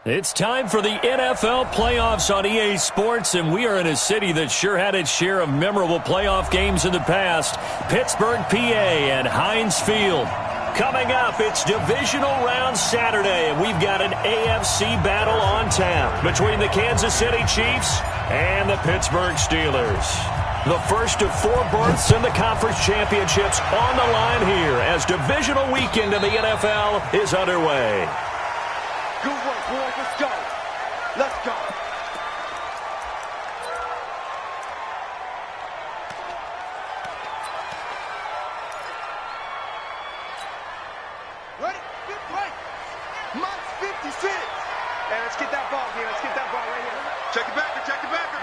It's time for the NFL playoffs on EA Sports, and we are in a city that sure had its share of memorable playoff games in the past. Pittsburgh, PA, and Heinz Field. Coming up, it's divisional round Saturday, and we've got an AFC battle on tap between the Kansas City Chiefs and the Pittsburgh Steelers. The first of 4 berths in the conference championships on the line here as divisional weekend in the NFL is underway. Good work, boys. Let's go. Let's go. Ready? Good play. Minus 56. Hey, let's get that ball here. Let's get that ball right here. Check it backer. Check it backer.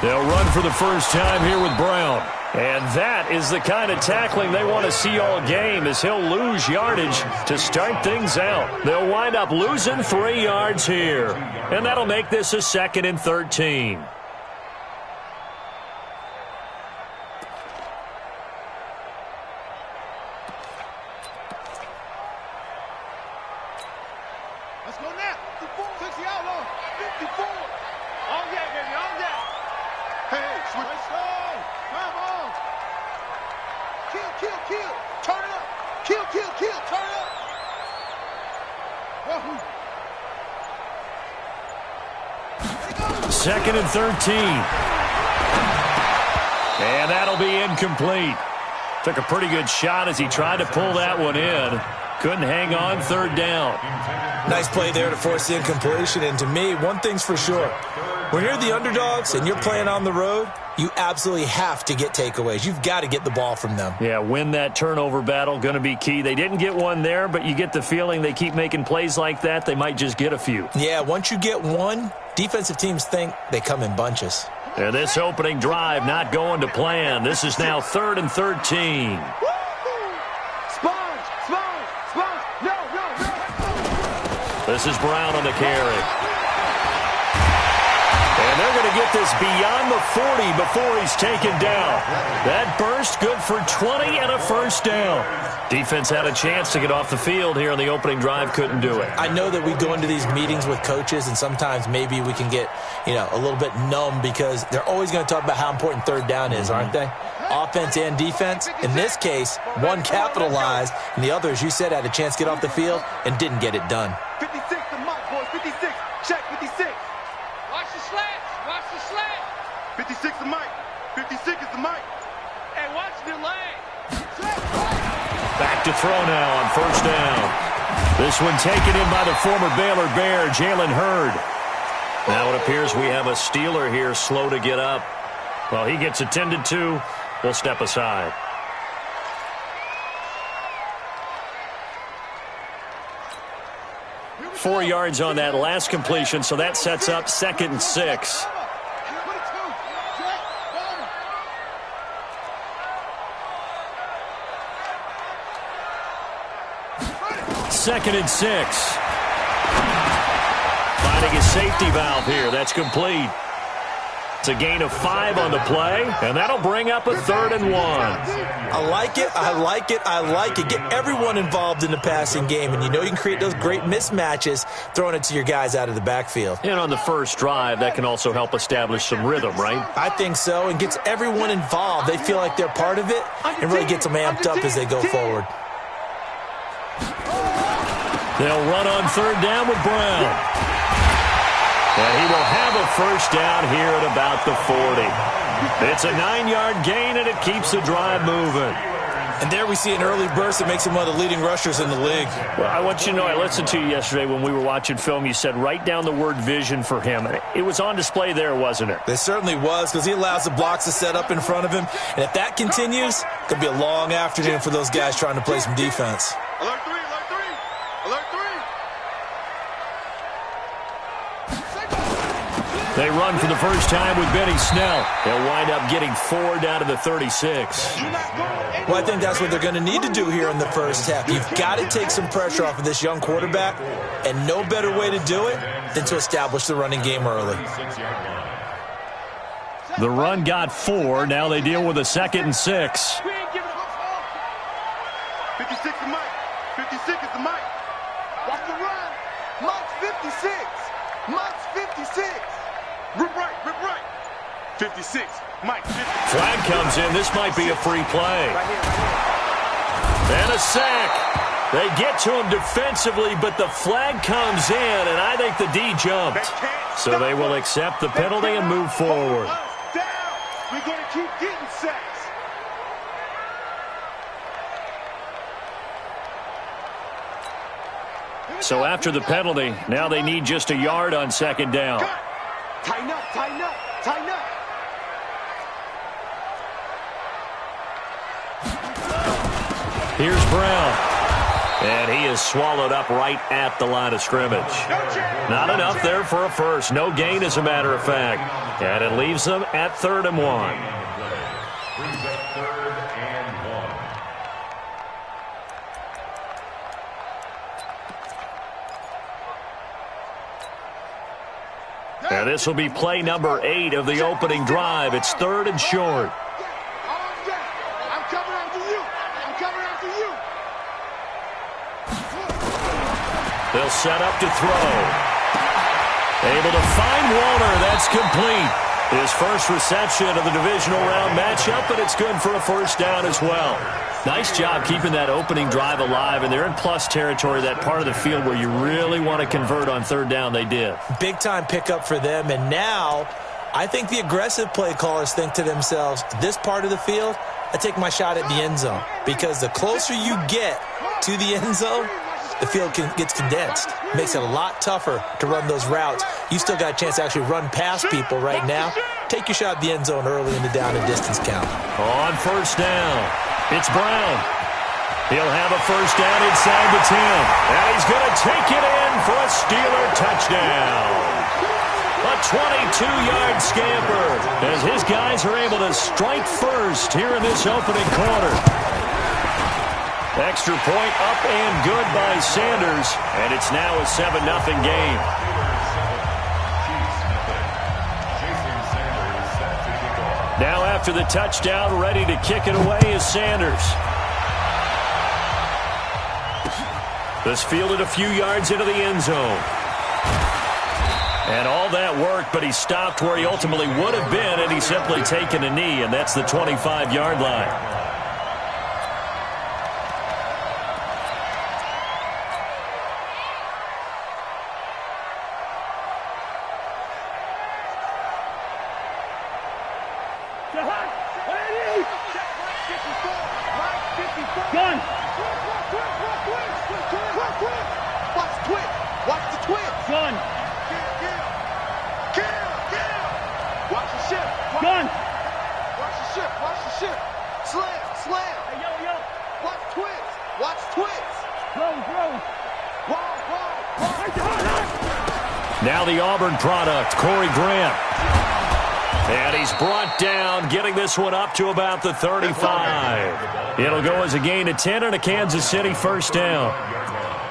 They'll run for the first time here with Brown. And that is the kind of tackling they want to see all game, as he'll lose yardage to start things out. They'll wind up losing 3 yards here. And that'll make this a 2nd and 13. Let's go now. 54. 60 out long. 54. On that, baby. On that. Hey, switch. Let's go. Come on. Kill, kill, kill. Turn it up. Kill, kill, kill. Turn it up. Wahoo. 2nd and 13. And that'll be incomplete. Took a pretty good shot as he tried to pull that one in. Couldn't hang on 3rd down. Nice play there to force the incompletion. And to me, one thing's for sure. When you're the underdogs and you're playing on the road, you absolutely have to get takeaways. You've got to get the ball from them. Yeah, win that turnover battle, going to be key. They didn't get one there, but you get the feeling they keep making plays like that, they might just get a few. Yeah, once you get one, defensive teams think they come in bunches. And this opening drive not going to plan. This is now 3rd and 13. This is Brown on the carry. And they're going to get this beyond the 40 before he's taken down. That burst good for 20 and a first down. Defense had a chance to get off the field here on the opening drive, couldn't do it. I know that we go into these meetings with coaches, and sometimes maybe we can get, a little bit numb because they're always going to talk about how important 3rd down is, aren't they? Offense and defense. In this case, one capitalized, and the other, as you said, had a chance to get off the field and didn't get it done. 56 the mic, boys. 56. Check 56. Watch the slats. Watch the slat. 56 the mic. 56 is the mic. Hey, watch the leg. Back to throw now on 1st down. This one taken in by the former Baylor Bear, Jalen Hurd. Now it appears we have a Steeler here slow to get up. Well, he gets attended to. We'll step aside. Four yards on that last completion, so that sets up 2nd and 6. Second and 6. Finding a safety valve here. That's complete. It's a gain of 5 on the play, and that'll bring up a 3rd and 1. I like it. I like it. I like it. Get everyone involved in the passing game, and you can create those great mismatches throwing it to your guys out of the backfield. And on the first drive, that can also help establish some rhythm, right? I think so, and gets everyone involved. They feel like they're part of it, and really gets them amped up as they go forward. They'll run on 3rd down with Brown. And he will have a first down here at about the 40. It's a 9-yard gain, and it keeps the drive moving. And there we see an early burst that makes him one of the leading rushers in the league. Well, I want you to know, I listened to you yesterday when we were watching film. You said write down the word vision for him. It was on display there, wasn't it? It certainly was, because he allows the blocks to set up in front of him. And if that continues, it could be a long afternoon for those guys trying to play some defense. Alert 3, alert 3, alert 3. They run for the first time with Benny Snell. They'll wind up getting 4 down to the 36. Well, I think that's what they're going to need to do here in the first half. You've got to take some pressure off of this young quarterback, and no better way to do it than to establish the running game early. The run got 4. Now they deal with a 2nd and 6. 56 is the mic. Watch the run. Mike's 56. Mike's 56. Rip right, rip right. 56. Mike, 50. Flag comes in. This might be a free play. And a sack. They get to him defensively, but the flag comes in, and I think the D jumped. So they will accept the penalty and move forward. We're going to keep getting sacks. So after the penalty, now they need just a yard on second down. Tighten up, tighten up, tighten up. Here's Brown. And he is swallowed up right at the line of scrimmage. Not enough there for a first. No gain, as a matter of fact. And it leaves them at 3rd and 1. And this will be play number 8 of the opening drive. It's 3rd and short. I'm coming after you. I'm coming after you. They'll set up to throw. Able to find Walter. That's complete. His first reception of the divisional round matchup, but it's good for a first down as well. Nice job keeping that opening drive alive, and they're in plus territory, that part of the field where you really want to convert on 3rd down. They did. Big-time pickup for them, and now I think the aggressive play callers think to themselves, this part of the field, I take my shot at the end zone, because the closer you get to the end zone, the field gets condensed. Makes it a lot tougher to run those routes. You still got a chance to actually run past people right now. Take your shot at the end zone early in the down and distance count. On first down, it's Brown. He'll have a first down inside the 10. And he's going to take it in for a Steeler touchdown. A 22-yard scamper as his guys are able to strike first here in this opening quarter. Extra point up and good by Sanders, and it's now a 7-0 game. Now after the touchdown, ready to kick it away is Sanders. This fielded a few yards into the end zone. And all that worked, but he stopped where he ultimately would have been, and he's simply taken a knee, and that's the 25-yard line. Gun! Watch the twitch! Watch the twitch! Gun! Watch the ship! Gun! Watch the ship! Watch the ship! Slam! Slam! Hey, yo! Watch twitch! Watch twitch! Throw! Now the Auburn product, Corey Grant. And he's brought down, getting this one up to about the 35. It'll go as a gain of 10 and a Kansas City first down.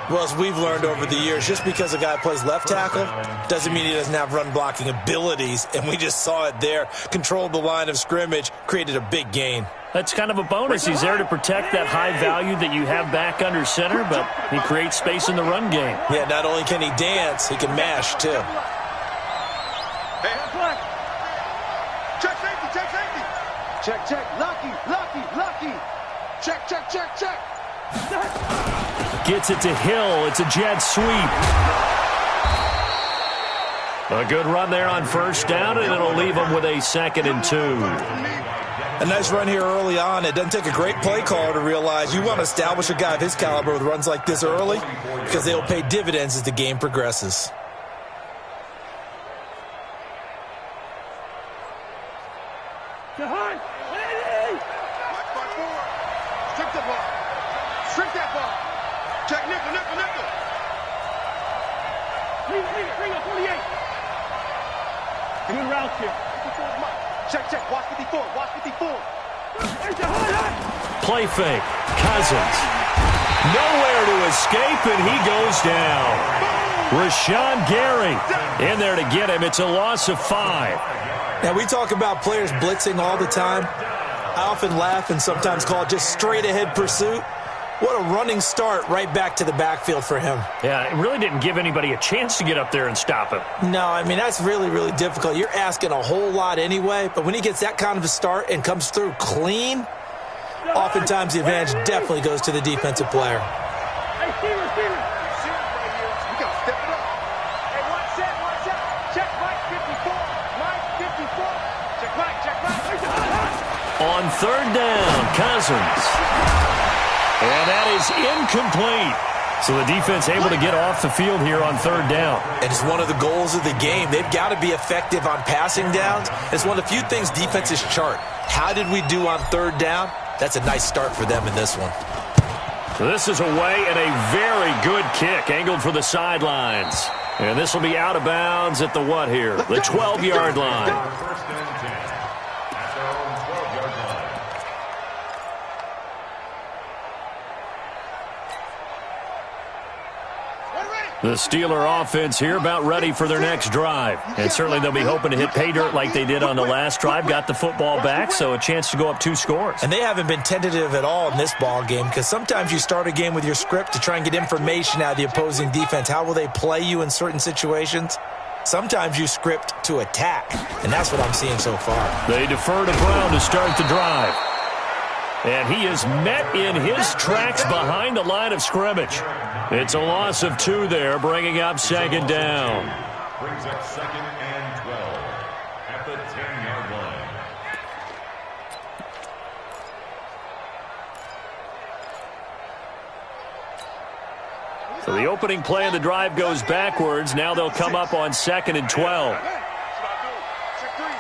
Well, as we've learned over the years, just because a guy plays left tackle doesn't mean he doesn't have run-blocking abilities, and we just saw it there. Controlled the line of scrimmage, created a big gain. That's kind of a bonus. He's there to protect that high value that you have back under center, but he creates space in the run game. Yeah, not only can he dance, he can mash, too. Check safety! Check safety! Check! Lucky! Check! Gets it to Hill. It's a jet sweep. A good run there on first down, and it'll leave him with a 2nd and 2. A nice run here early on. It doesn't take a great play caller to realize you want to establish a guy of his caliber with runs like this early because they will pay dividends as the game progresses. Strip that ball. Check nickel. Bring up 48. Good route here. Check. Watch 54. Play fake. Cousins. Nowhere to escape, and he goes down. Rashawn Gary in there to get him. It's a loss of 5. Now, we talk about players blitzing all the time. I often laugh and sometimes call it just straight-ahead pursuit. What a running start right back to the backfield for him. Yeah, it really didn't give anybody a chance to get up there and stop him. No, I mean, that's really, really difficult. You're asking a whole lot anyway, but when he gets that kind of a start and comes through clean, oftentimes the advantage definitely goes to the defensive player. Hey, receiver. You got to step it up. Hey, watch out. Check Mike 54. Mike 54. Check Mike. On third down, Cousins. And that is incomplete. So the defense able to get off the field here on third down. And it's one of the goals of the game. They've got to be effective on passing downs. It's one of the few things defenses chart. How did we do on third down? That's a nice start for them in this one. So this is away and a very good kick angled for the sidelines. And this will be out of bounds at the what here? The 12-yard line. The Steeler offense here about ready for their next drive. And certainly they'll be hoping to hit pay dirt like they did on the last drive. Got the football back, so a chance to go up 2 scores. And they haven't been tentative at all in this ball game because sometimes you start a game with your script to try and get information out of the opposing defense. How will they play you in certain situations? Sometimes you script to attack, and that's what I'm seeing so far. They defer to Brown to start the drive. And he is met in his tracks behind the line of scrimmage. It's a loss of 2 there, bringing up second down. Brings up 2nd and 12 at the 10-yard line. So the opening play of the drive goes backwards. Now they'll come up on 2nd and 12.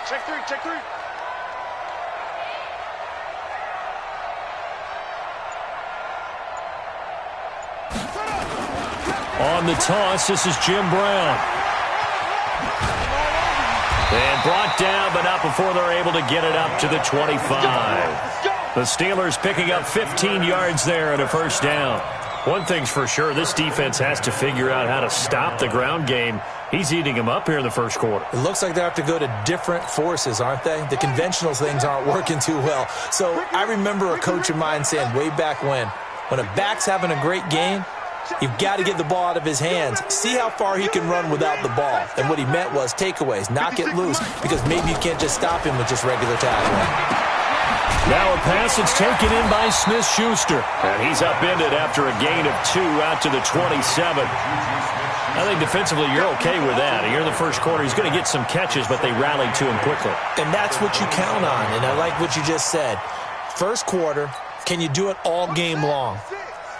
Check three. On the toss, this is Jim Brown. And brought down, but not before they're able to get it up to the 25. The Steelers picking up 15 yards there and a first down. One thing's for sure, this defense has to figure out how to stop the ground game. He's eating them up here in the first quarter. It looks like they have to go to different forces, aren't they? The conventional things aren't working too well. So I remember a coach of mine saying way back when a back's having a great game, you've got to get the ball out of his hands. See how far he can run without the ball. And what he meant was takeaways, knock it loose, because maybe you can't just stop him with just regular tackling. Now a pass that's taken in by Smith-Schuster. And he's upended after a gain of 2 out to the 27. I think defensively you're okay with that. Here in the first quarter, he's going to get some catches, but they rallied to him quickly. And that's what you count on, and I like what you just said. First quarter, can you do it all game long?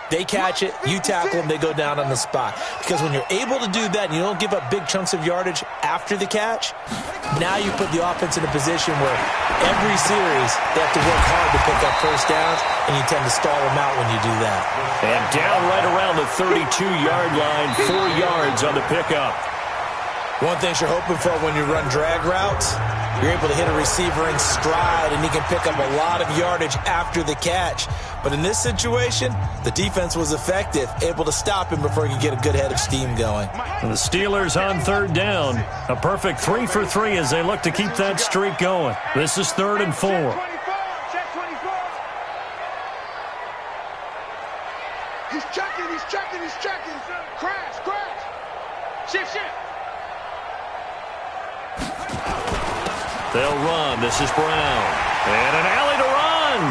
They catch it, you tackle them, they go down on the spot. Because when you're able to do that and you don't give up big chunks of yardage after the catch, now you put the offense in a position where every series they have to work hard to pick up first downs, and you tend to stall them out when you do that. And down right around the 32-yard line, 4 yards on the pickup. One thing you're hoping for when you run drag routes, you're able to hit a receiver in stride, and he can pick up a lot of yardage after the catch. But in this situation, the defense was effective, able to stop him before he could get a good head of steam going. And the Steelers on third down. A perfect 3 for 3 as they look to keep that streak going. This is 3rd and 4. Check 24. He's checking. Crash. Shift. They'll run. This is Brown. And an alley to run.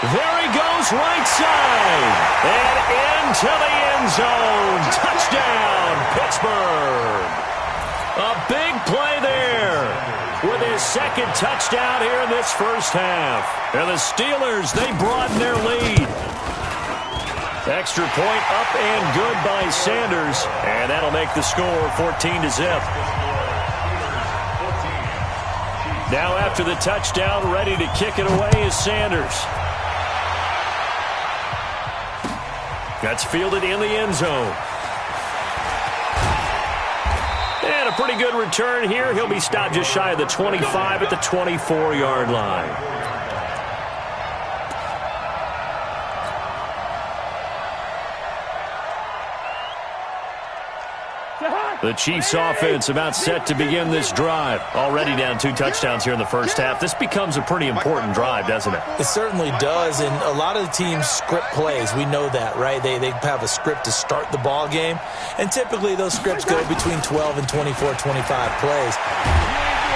There he goes, right side. And into the end zone. Touchdown, Pittsburgh. A big play there with his 2nd touchdown here in this first half. And the Steelers, they broaden their lead. Extra point up and good by Sanders. And that'll make the score 14-0. Now after the touchdown, ready to kick it away is Sanders. That's fielded in the end zone. And a pretty good return here. He'll be stopped just shy of the 25 at the 24-yard line. The Chiefs offense about set to begin this drive. Already down 2 touchdowns here in the first half. This becomes a pretty important drive, doesn't it? It certainly does, and a lot of the teams script plays. We know that, right? They have a script to start the ball game, and typically those scripts go between 12 and 24, 25 plays.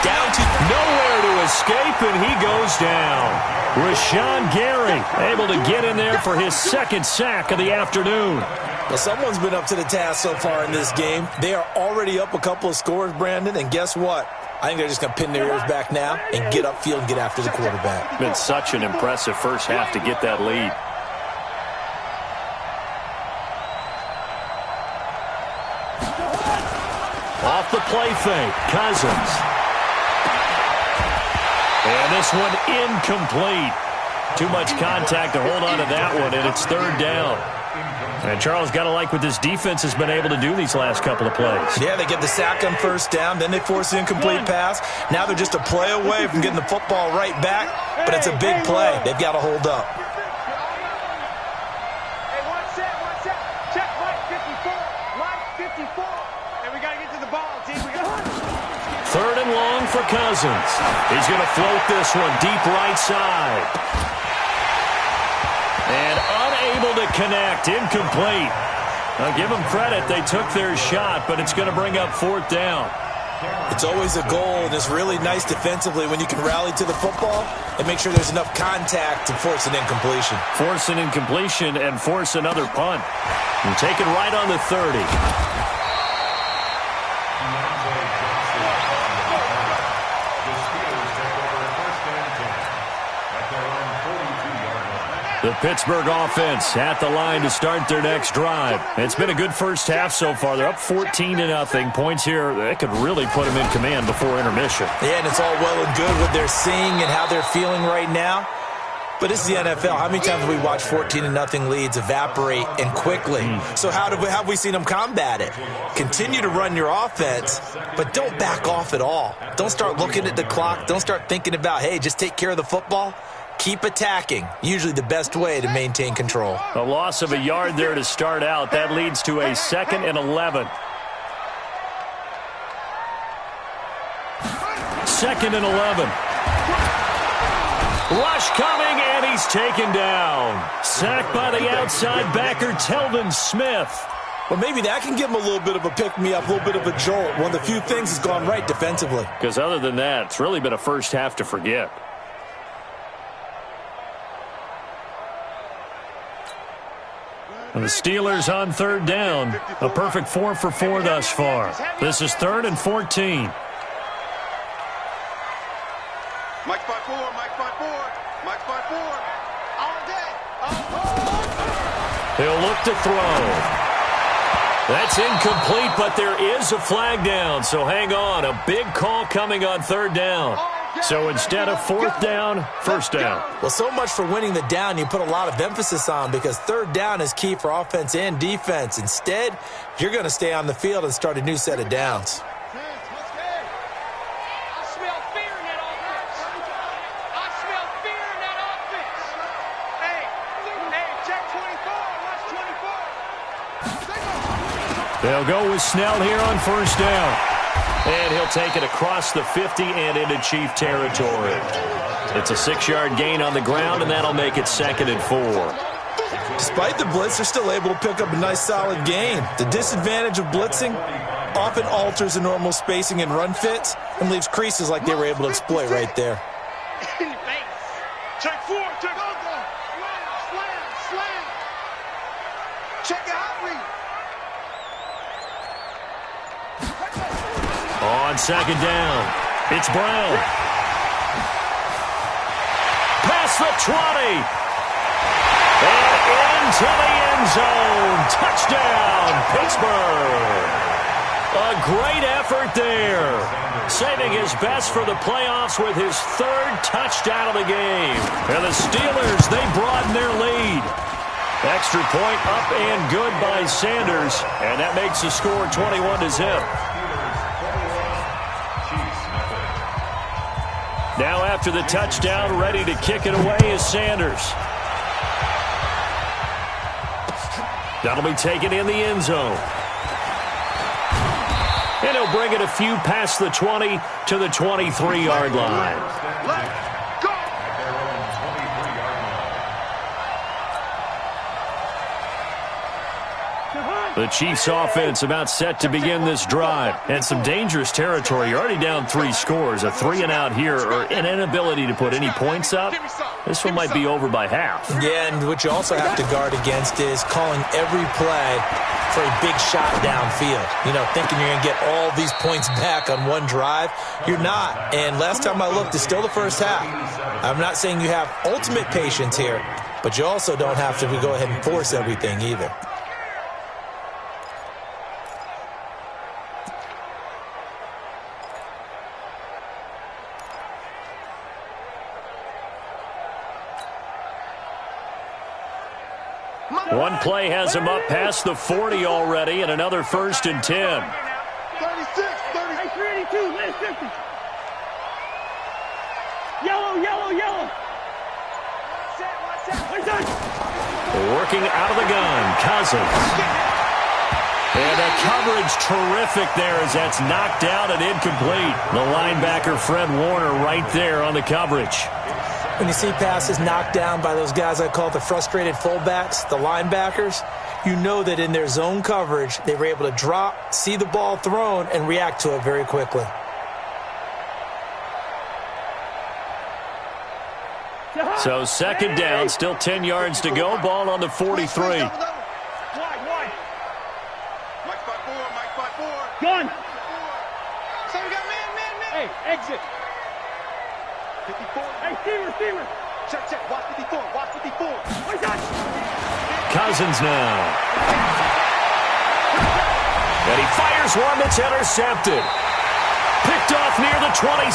Down to nowhere to escape, and he goes down. Rashawn Gary able to get in there for his second sack of the afternoon. Well, someone's been up to the task so far in this game. They are already up a couple of scores, Brandon, and guess what? I think they're just going to pin their ears back now and get upfield and get after the quarterback. Been such an impressive first half to get that lead. Off the play fake, Cousins. And this one incomplete. Too much contact to hold on to that one, and it's third down. And Charles, got to like what this defense has been able to do these last couple of plays. Yeah, they get the sack on first down, then they force an incomplete pass. Now they're just a play away from getting the football right back, but it's a big play. They've got to hold up. Hey, one set. Check right 54. And we got to get to the ball, team. We got Third and long for Cousins. He's going to float this one deep right side. And unable to connect, incomplete. I'll give them credit. They took their shot, but it's going to bring up fourth down. It's always a goal, and it's really nice defensively when you can rally to the football and make sure there's enough contact to force an incompletion. Force an incompletion and force another punt. And take it right on the 30. The Pittsburgh offense at the line to start their next drive. It's been a good first half so far. They're up 14-0. Points here, that could really put them in command before intermission. Yeah, and it's all well and good what they're seeing and how they're feeling right now. But this is the NFL. How many times have we watched 14-0 leads evaporate and quickly? So how have we seen them combat it? Continue to run your offense, but don't back off at all. Don't start looking at the clock. Don't start thinking about, hey, just take care of the football. Keep attacking. Usually the best way to maintain control. A loss of a yard there to start out. That leads to a 2nd and 11. 2nd and 11. Rush coming, and he's taken down. Sacked by the outside backer, Telvin Smith. Well, maybe that can give him a little bit of a pick-me-up, a little bit of a jolt. One of the few things that's gone right defensively. Because other than that, it's really been a first half to forget. And the Steelers on third down. A perfect 4 for 4 thus far. This is 3rd and 14. Mike 5-4, Mike 5-4, Mike 5-4. All day. He'll look to throw. That's incomplete, but there is a flag down, so hang on. A big call coming on third down. So instead of fourth down, first down. Well, so much for winning the down you put a lot of emphasis on, because third down is key for offense and defense. Instead, you're going to stay on the field and start a new set of downs. They'll go with Snell here on first down. And he'll take it across the 50 and into Chief territory. It's a 6-yard gain on the ground, and that'll make it 2nd and 4. Despite the blitz, they're still able to pick up a nice solid gain. The disadvantage of blitzing often alters the normal spacing and run fits and leaves creases like they were able to exploit right there. Check 4, check out. Slam. Check out, read. On second down, it's Brown. Past the 20. And into the end zone. Touchdown, Pittsburgh. A great effort there. Saving his best for the playoffs with his 3rd touchdown of the game. And the Steelers, they broaden their lead. Extra point up and good by Sanders. And that makes the score 21-0. Now after the touchdown, ready to kick it away is Sanders. That'll be taken in the end zone. he'll bring it a few past the 20 to the 23-yard line. Let's go! The Chiefs offense about set to begin this drive. And some dangerous territory. You're already down 3 scores. A 3-and-out here or an inability to put any points up. This one might be over by half. Yeah, and what you also have to guard against is calling every play for a big shot downfield. You know, thinking you're going to get all these points back on one drive. You're not. And last time I looked, it's still the first half. I'm not saying you have ultimate patience here, but you also don't have to go ahead and force everything either. One play has him up past the 40 already, and another 1st and 10. 36, 30. 382, last 50. Yellow, yellow, yellow. Working out of the gun, Cousins. And the coverage terrific there as that's knocked out and incomplete. The linebacker, Fred Warner, right there on the coverage. When you see passes knocked down by those guys I call the frustrated fullbacks, the linebackers, you know that in their zone coverage, they were able to drop, see the ball thrown, and react to it very quickly. So 2nd down, still 10 yards to go. Ball on the 43. Mike 5-4, Mike 5-4. Gun. So we got man. Hey, exit. 54. Hey, receiver. Check. Watch 54. What's that? Cousins now. And he fires one that's intercepted. Picked off near the 26.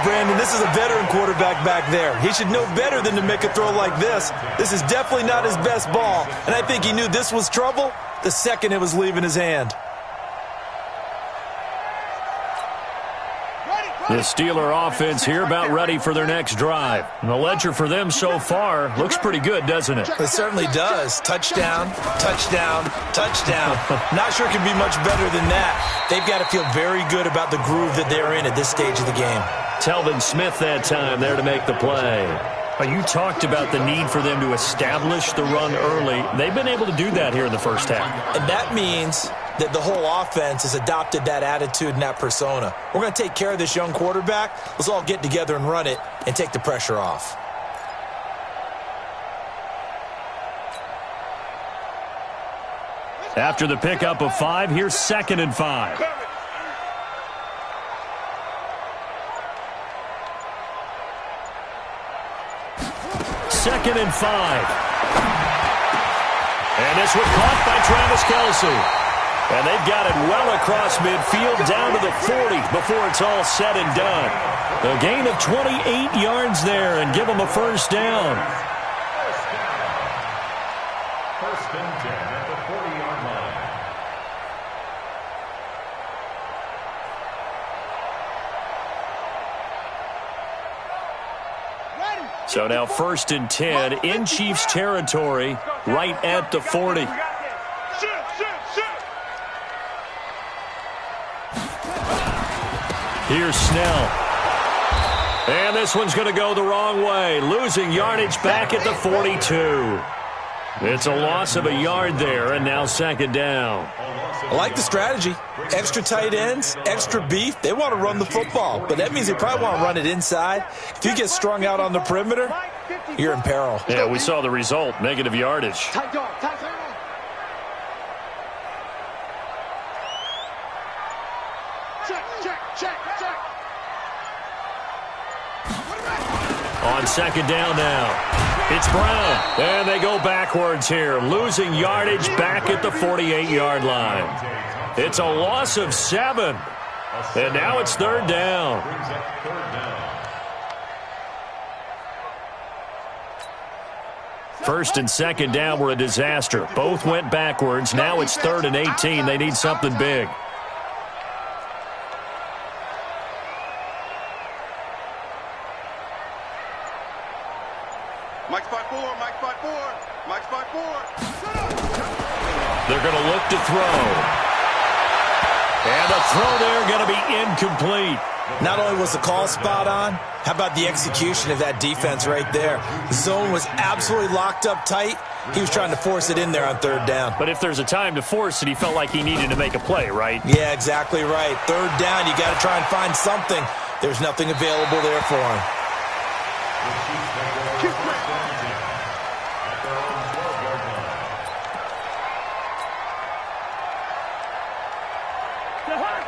Brandon, this is a veteran quarterback back there. He should know better than to make a throw like this. This is definitely not his best ball, and I think he knew this was trouble the second it was leaving his hand. The Steeler offense here about ready for their next drive. And the ledger for them so far looks pretty good, doesn't it? It certainly does. Touchdown, touchdown, touchdown. Not sure it can be much better than that. They've got to feel very good about the groove that they're in at this stage of the game. Telvin Smith that time there to make the play. You talked about the need for them to establish the run early. They've been able to do that here in the first half. And that means that the whole offense has adopted that attitude and that persona. We're going to take care of this young quarterback. Let's all get together and run it and take the pressure off. After the pickup of 5, here's 2nd and 5. Second and 5. And this one caught by Travis Kelce. And they've got it well across midfield down to the 40 before it's all said and done. A gain of 28 yards there and give them a 1st down. 1st and 10 at the 40-yard line. So now 1st and 10 in Chiefs territory right at the 40. Here's Snell. And this one's going to go the wrong way. Losing yardage back at the 42. It's a loss of a yard there, and now 2nd down. I like the strategy. Extra tight ends, extra beef. They want to run the football, but that means they probably want to run it inside. If you get strung out on the perimeter, you're in peril. Yeah, we saw the result, negative yardage. Tight guard. Check. On 2nd down now, it's Brown. And they go backwards here, losing yardage back at the 48-yard line. It's a loss of 7. And now it's 3rd down. First and 2nd down were a disaster. Both went backwards. Now it's 3rd and 18. They need something big. Mike's 5-4. Mike's 5-4. They're going to look to throw. And the throw there going to be incomplete. Not only was the call spot on, how about the execution of that defense right there? The zone was absolutely locked up tight. He was trying to force it in there on third down. But if there's a time to force it, he felt like he needed to make a play, right? Yeah, exactly right. Third down, you got to try and find something. There's nothing available there for him.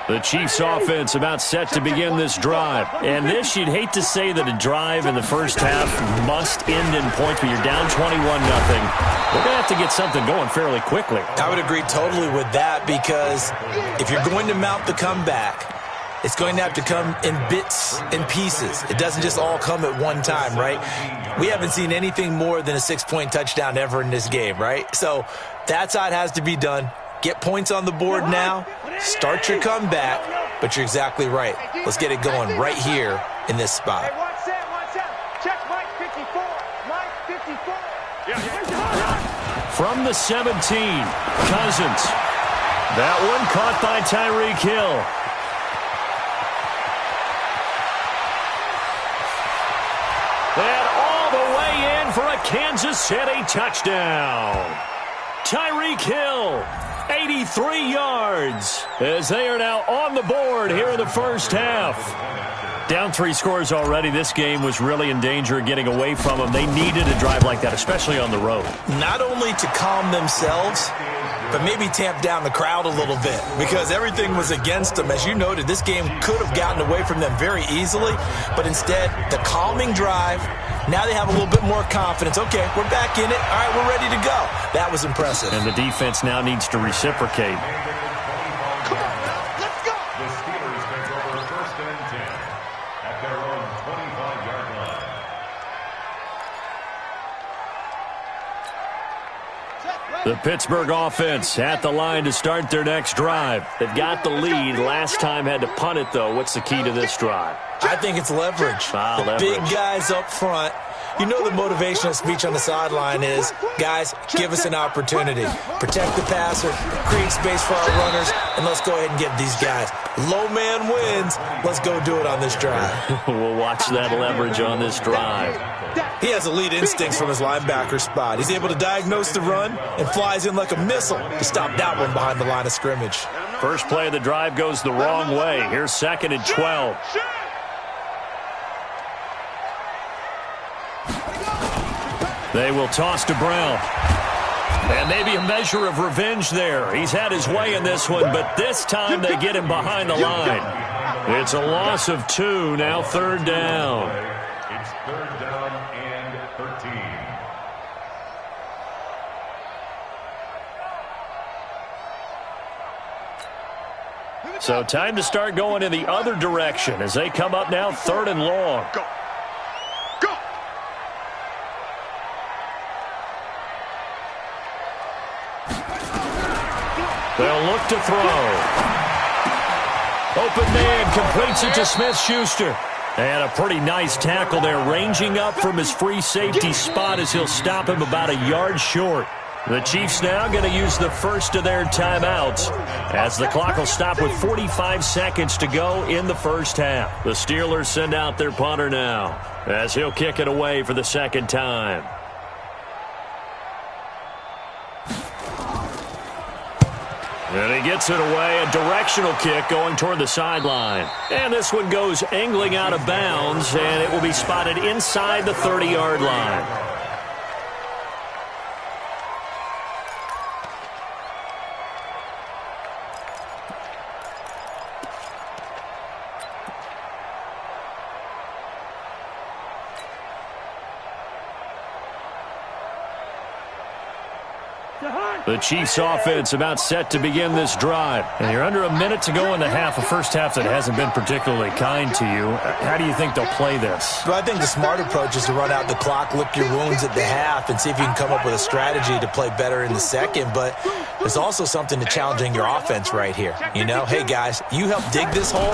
The Chiefs offense about set to begin this drive. And this, you'd hate to say that a drive in the first half must end in points, but you're down 21-0. We're going to have to get something going fairly quickly. I would agree totally with that, because if you're going to mount the comeback, it's going to have to come in bits and pieces. It doesn't just all come at one time, right? We haven't seen anything more than a 6-point touchdown ever in this game, right? So that's how it has to be done. Get points on the board now. Start your comeback. But you're exactly right. Let's get it going right here in this spot. Hey, one set. Check Mike 54. Mike 54. From the 17, Cousins. That one caught by Tyreek Hill. And all the way in for a Kansas City touchdown. Tyreek Hill, 83 yards, as they are now on the board here in the first half. Down 3 scores already. This game was really in danger of getting away from them. They needed a drive like that, especially on the road. Not only to calm themselves, but maybe tamp down the crowd a little bit, because everything was against them. As you noted, this game could have gotten away from them very easily, but instead, the calming drive, now they have a little bit more confidence. Okay, we're back in it. All right, we're ready to go. That was impressive. And the defense now needs to reciprocate. Come on, now, let's go. The Steelers take over 1st and 10 at their own 25-yard line. The Pittsburgh offense at the line to start their next drive. They've got the lead. Last time had to punt it, though. What's the key to this drive? I think it's leverage. The big guys up front. You know the motivational speech on the sideline is, guys, give us an opportunity. Protect the passer, create space for our runners, and let's go ahead and get these guys. Low man wins. Let's go do it on this drive. We'll watch that leverage on this drive. He has elite instincts from his linebacker spot. He's able to diagnose the run and flies in like a missile to stop that one behind the line of scrimmage. First play of the drive goes the wrong way. Here's 2nd and 12. They will toss to Brown. And maybe a measure of revenge there. He's had his way in this one, but this time they get him behind the line. It's a loss of 2, now 3rd down. It's 3rd down and 13. So time to start going in the other direction as they come up now 3rd and long. Go. They'll look to throw. Open man completes it to Smith-Schuster. And a pretty nice tackle there, ranging up from his free safety spot as he'll stop him about a yard short. The Chiefs now going to use the first of their timeouts as the clock will stop with 45 seconds to go in the first half. The Steelers send out their punter now as he'll kick it away for the 2nd time. And he gets it away, a directional kick going toward the sideline. And this one goes angling out of bounds, and it will be spotted inside the 30-yard line. The Chiefs offense about set to begin this drive. And you're under a minute to go in the half, a first half that hasn't been particularly kind to you. How do you think they'll play this? Well, I think the smart approach is to run out the clock, lick your wounds at the half, and see if you can come up with a strategy to play better in the second. But there's also something to challenging your offense right here. You know, hey, guys, you help dig this hole.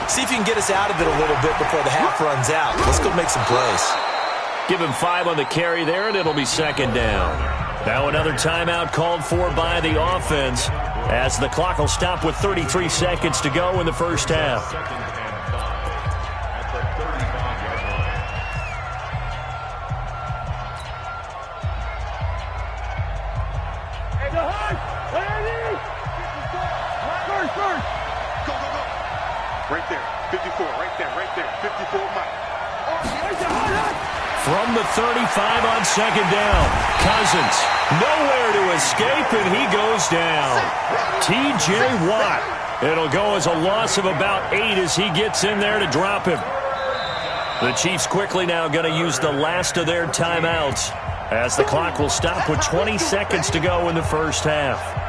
See if you can get us out of it a little bit before the half runs out. Let's go make some plays. Give him 5 on the carry there, and it'll be 2nd down. Now another timeout called for by the offense as the clock will stop with 33 seconds to go in the first half. Right there, 54, right there, 54, Mike. From the 35 on second down, Cousins nowhere to escape, and he goes down. T.J. Watt. It'll go as a loss of about 8 as he gets in there to drop him. The Chiefs quickly now going to use the last of their timeouts as the clock will stop with 20 seconds to go in the first half.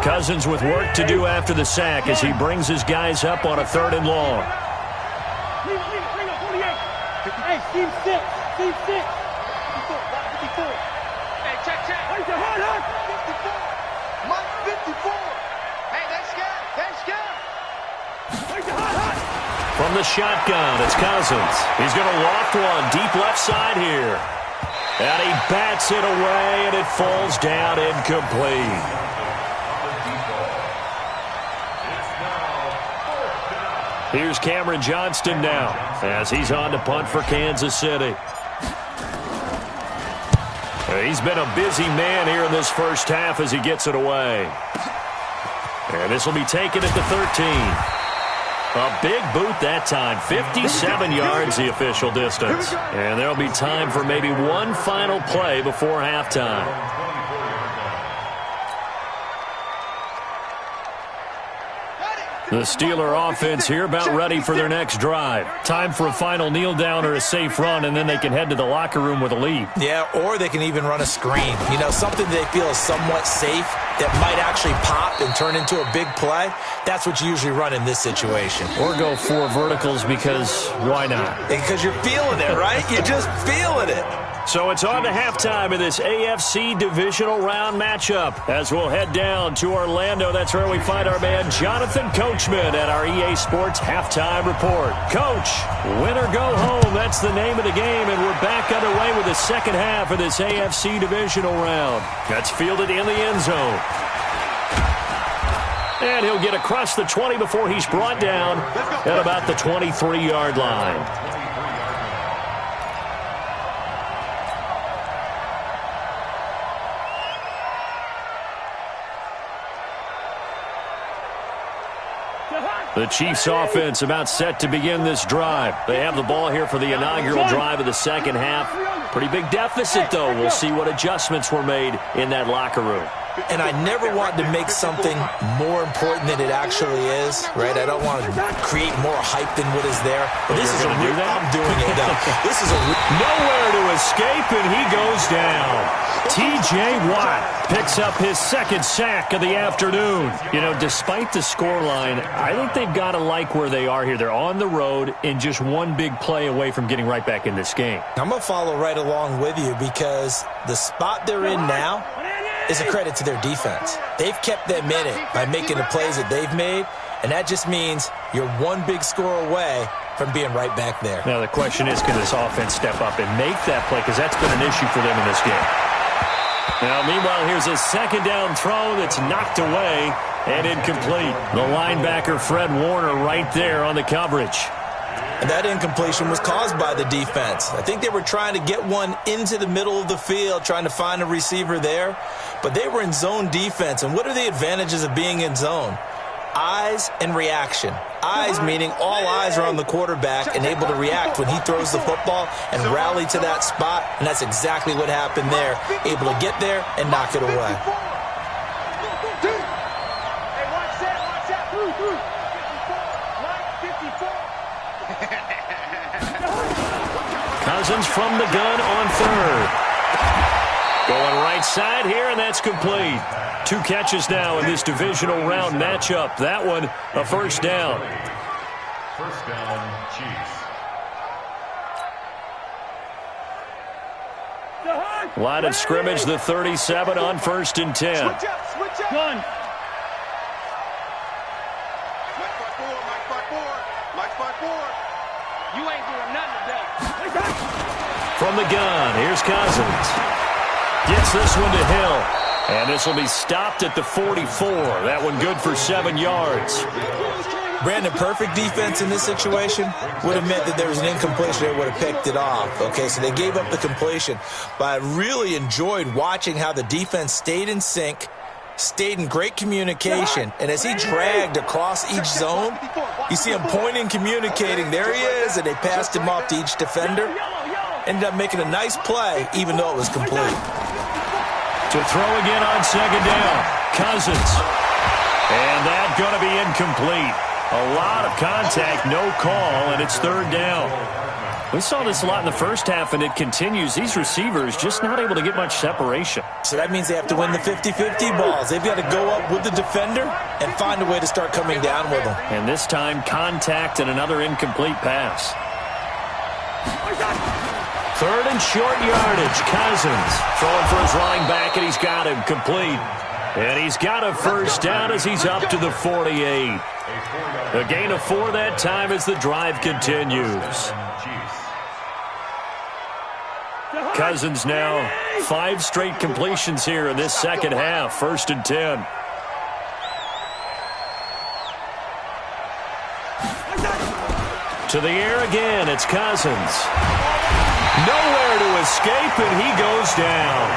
Cousins with work to do after the sack as he brings his guys up on a 3rd and long. Hey, team 6. Team 6. 54. Hey, check. 54. Mike, 54. Hey, that's good. From the shotgun, it's Cousins. He's going to loft one deep left side here. And he bats it away, and it falls down incomplete. Here's Cameron Johnston now as he's on to punt for Kansas City. He's been a busy man here in this first half as he gets it away. And this will be taken at the 13. A big boot that time, 57 yards the official distance. And there'll be time for maybe one final play before halftime. The Steeler offense here about ready for their next drive. Time for a final kneel down or a safe run, and then they can head to the locker room with a lead. Yeah, or they can even run a screen. You know, something they feel is somewhat safe that might actually pop and turn into a big play. That's what you usually run in this situation. Or go 4 verticals because why not? Because you're feeling it, right? You're just feeling it. So it's on to halftime in this AFC divisional round matchup as we'll head down to Orlando. That's where we find our man Jonathan Coachman at our EA Sports Halftime Report. Coach, win or go home, that's the name of the game, and we're back underway with the second half of this AFC divisional round. That's fielded in the end zone. And he'll get across the 20 before he's brought down at about the 23-yard line. The Chiefs offense about set to begin this drive. They have the ball here for the inaugural drive of the second half. Pretty big deficit, though. We'll see what adjustments were made in that locker room. And I never want to make something more important than it actually is, right? I don't want to create more hype than what is there. But this is I'm doing it now. This is nowhere to escape, and he goes down. T.J. Watt picks up his second sack of the afternoon. You know, despite the scoreline, I think they've got to like where they are here. They're on the road and just one big play away from getting right back in this game. I'm going to follow right along with you because the spot they're in now is a credit to their defense. They've kept them in it by making the plays that they've made, and that just means you're one big score away from being right back there. Now, the question is, can this offense step up and make that play? Because that's been an issue for them in this game. Now, meanwhile, here's a second down throw that's knocked away and incomplete. The linebacker, Fred Warner, right there on the coverage. And that incompletion was caused by the defense. I think they were trying to get one into the middle of the field, trying to find a receiver there. But they were in zone defense. And what are the advantages of being in zone? Eyes and reaction. Eyes meaning all eyes are on the quarterback and able to react when he throws the football and rally to that spot. And that's exactly what happened there. Able to get there and knock it away. Hey, watch that. Through. 54. Cousins from the gun on third. Going right side here, and that's complete. 2 catches now in this divisional round matchup. That one, a first down. First down, Chiefs. Line of scrimmage, the 37 on 1st and 10. Switch up. Gun. Mike 5-4. You ain't doing nothing today. From the gun, here's Cousins. Gets this one to Hill. And this will be stopped at the 44. That one good for 7 yards. Brandon, perfect defense in this situation would have meant that there was an incompletion that would have picked it off. Okay, so they gave up the completion. But I really enjoyed watching how the defense stayed in sync, stayed in great communication, and as he dragged across each zone, you see him pointing, communicating. There he is, and they passed him off to each defender. Ended up making a nice play, even though it was complete. To throw again on second down, Cousins. And that's going to be incomplete. A lot of contact, no call, and it's third down. We saw this a lot in the first half, and it continues. These receivers just not able to get much separation. So that means they have to win the 50-50 balls. They've got to go up with the defender and find a way to start coming down with them. And this time, contact and another incomplete pass. Third and short yardage. Cousins throwing for his running back, and he's got him complete. And he's got a first down as he's up to the 48. A gain of 4 that time as the drive continues. Cousins now 5 straight completions here in this second half. 1st and 10. To the air again, it's Cousins. Nowhere to escape, and he goes down.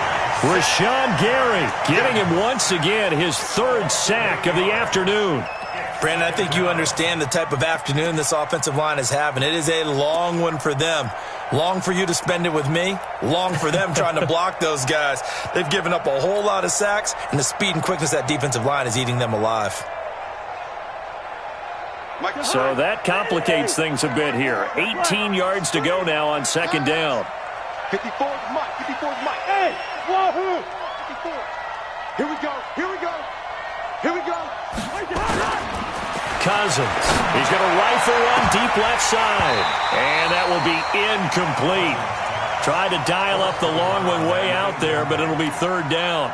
Rashawn Gary getting him once again his 3rd sack of the afternoon. Brandon, I think you understand the type of afternoon this offensive line is having. It is a long one for them. Long for you to spend it with me. Long for them trying to block those guys. They've given up a whole lot of sacks, and the speed and quickness of that defensive line is eating them alive. So that complicates things a bit here. 18 yards to go now on second down. 54 is Mike. 54 is Mike. Hey, wahoo! 54. Here we go. Here we go. Here we go. Cousins. He's going to rifle one deep left side. And that will be incomplete. Tried to dial up the long one way out there, but it'll be third down.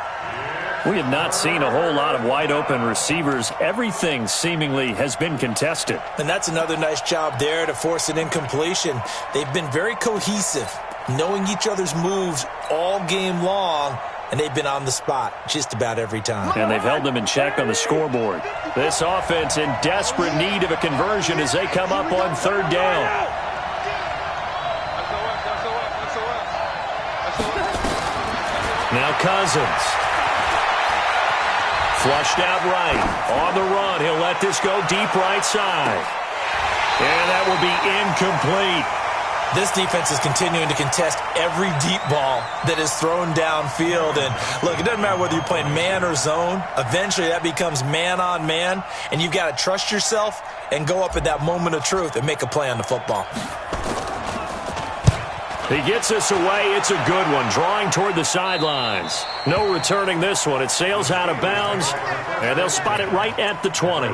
We have not seen a whole lot of wide-open receivers. Everything seemingly has been contested. And that's another nice job there to force an incompletion. They've been very cohesive, knowing each other's moves all game long, and they've been on the spot just about every time. And they've held them in check on the scoreboard. This offense in desperate need of a conversion as they come up on third down. Now Cousins. Flushed out right. On the run, he'll let this go deep right side. And that will be incomplete. This defense is continuing to contest every deep ball that is thrown downfield. And look, it doesn't matter whether you're playing man or zone. Eventually that becomes man on man. And you've got to trust yourself and go up at that moment of truth and make a play on the football. He gets this away. It's a good one. Drawing toward the sidelines. No returning this one. It sails out of bounds, and they'll spot it right at the 20.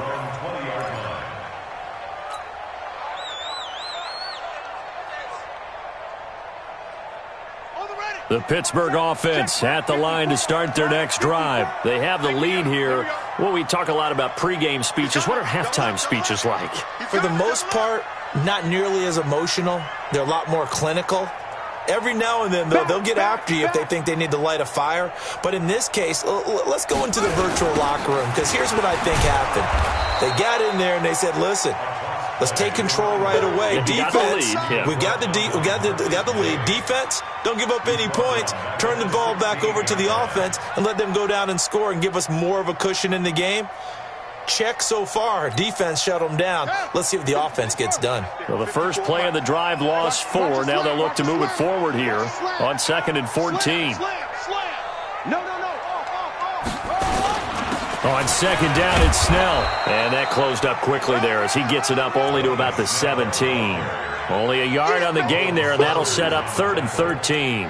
The Pittsburgh offense at the line to start their next drive. They have the lead here. Well, we talk a lot about pregame speeches. What are halftime speeches like? For the most part, not nearly as emotional. They're a lot more clinical. Every now and then, though, they'll get after you if they think they need to light a fire. But in this case, let's go into the virtual locker room, because here's what I think happened. They got in there and they said, listen, let's take control right away. Defense, we got the lead. Defense, don't give up any points. Turn the ball back over to the offense and let them go down and score and give us more of a cushion in the game. Check so far. Defense shut them down. Let's see if the offense gets done. Well, the first play of the drive lost 4. Now they'll look to move it forward here on 2nd and 14. On second down, it's Snell. And that closed up quickly there as he gets it up only to about the 17. Only a yard on the gain there, and that'll set up 3rd and 13.